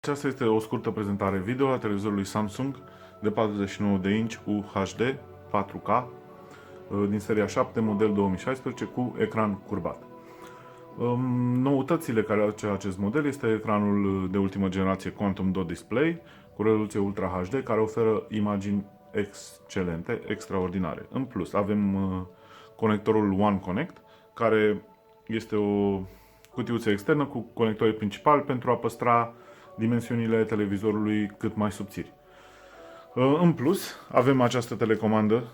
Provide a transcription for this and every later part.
Aceasta este o scurtă prezentare video a televizorului Samsung de 49 de inch UHD 4K din seria 7, model 2016 cu ecran curbat. Noutățile care aduce acest model este ecranul de ultimă generație Quantum Dot Display cu rezoluție Ultra HD care oferă imagini excelente, extraordinare. În plus, avem conectorul One Connect, care este o cutiuță externă cu conectori principali pentru a păstra dimensiunile televizorului cât mai subțiri. În plus, avem această telecomandă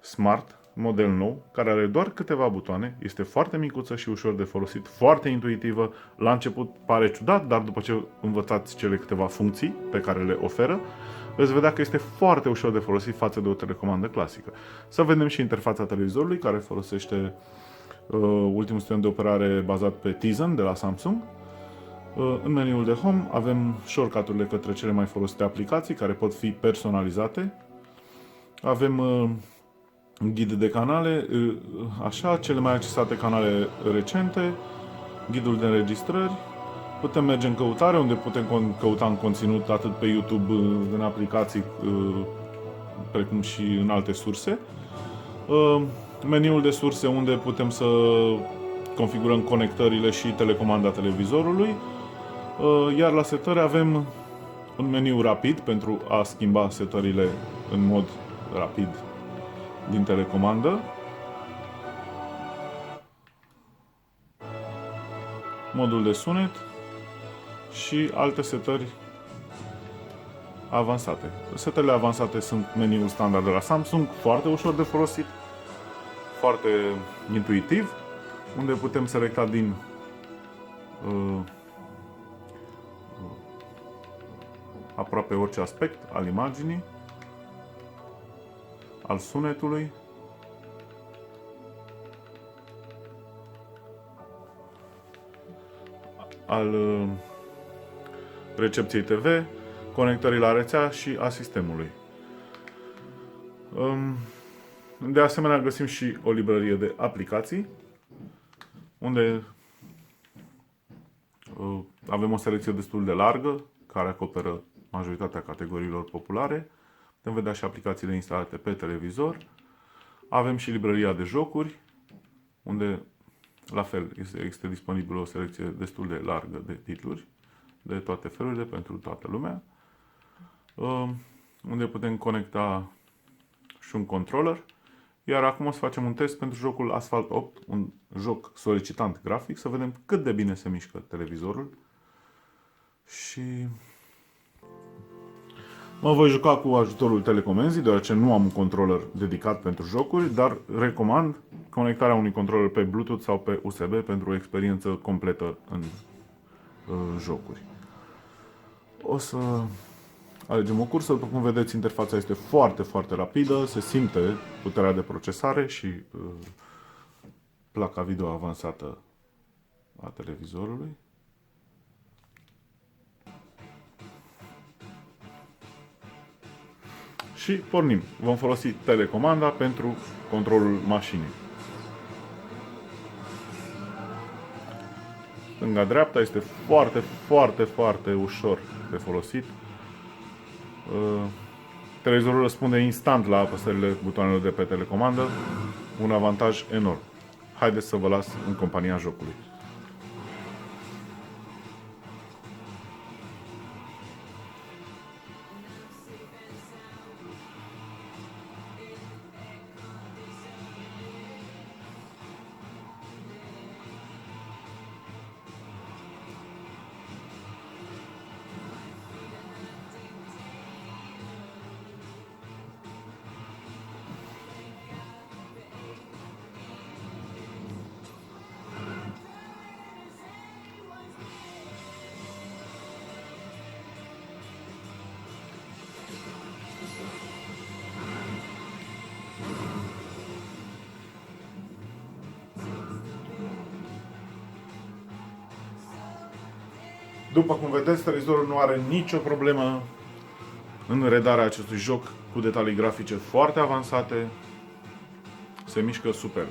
Smart, model nou, care are doar câteva butoane, este foarte micuță și ușor de folosit, foarte intuitivă. La început pare ciudat, dar după ce învățați cele câteva funcții pe care le oferă, veți vedea că este foarte ușor de folosit față de o telecomandă clasică. Să vedem și interfața televizorului, care folosește ultimul sistem de operare bazat pe Tizen de la Samsung. În meniul de Home avem shortcut-urile către cele mai folosite aplicații care pot fi personalizate. Avem ghid de canale, așa, cele mai accesate canale recente, ghidul de înregistrări. Putem merge în căutare, unde putem căuta în conținut atât pe YouTube, în aplicații, precum și în alte surse. Meniul de surse, unde putem să configurăm conectările și telecomanda televizorului. Iar la setări avem un meniu rapid pentru a schimba setările în mod rapid din telecomandă. Modul de sunet și alte setări avansate. Setările avansate sunt meniul standard de la Samsung, foarte ușor de folosit, foarte intuitiv, unde putem selecta din aproape orice aspect al imaginii, al sunetului, al recepției TV, conectării la rețea și a sistemului. De asemenea, găsim și o librărie de aplicații, unde avem o selecție destul de largă, care acoperă majoritatea categoriilor populare. Putem vedea și aplicațiile instalate pe televizor. Avem și librăria de jocuri, unde la fel este disponibilă o selecție destul de largă de titluri, de toate felurile, pentru toată lumea. Unde putem conecta și un controller. Iar acum o să facem un test pentru jocul Asphalt 8, un joc solicitant grafic, să vedem cât de bine se mișcă televizorul. Și mă voi juca cu ajutorul telecomenzii, deoarece nu am un controller dedicat pentru jocuri, dar recomand conectarea unui controller pe Bluetooth sau pe USB pentru o experiență completă în jocuri. O să alegem o cursă. După cum vedeți, interfața este foarte, foarte rapidă, se simte puterea de procesare și placa video avansată a televizorului. Și pornim. Vom folosi telecomanda pentru controlul mașinii. Stânga-dreapta este foarte, foarte, foarte ușor de folosit. Televizorul răspunde instant la apăsările butoanelor de pe telecomandă, un avantaj enorm. Haideți să vă las în compania jocului. După cum vedeți, televizorul nu are nicio problemă în redarea acestui joc cu detalii grafice foarte avansate. Se mișcă super.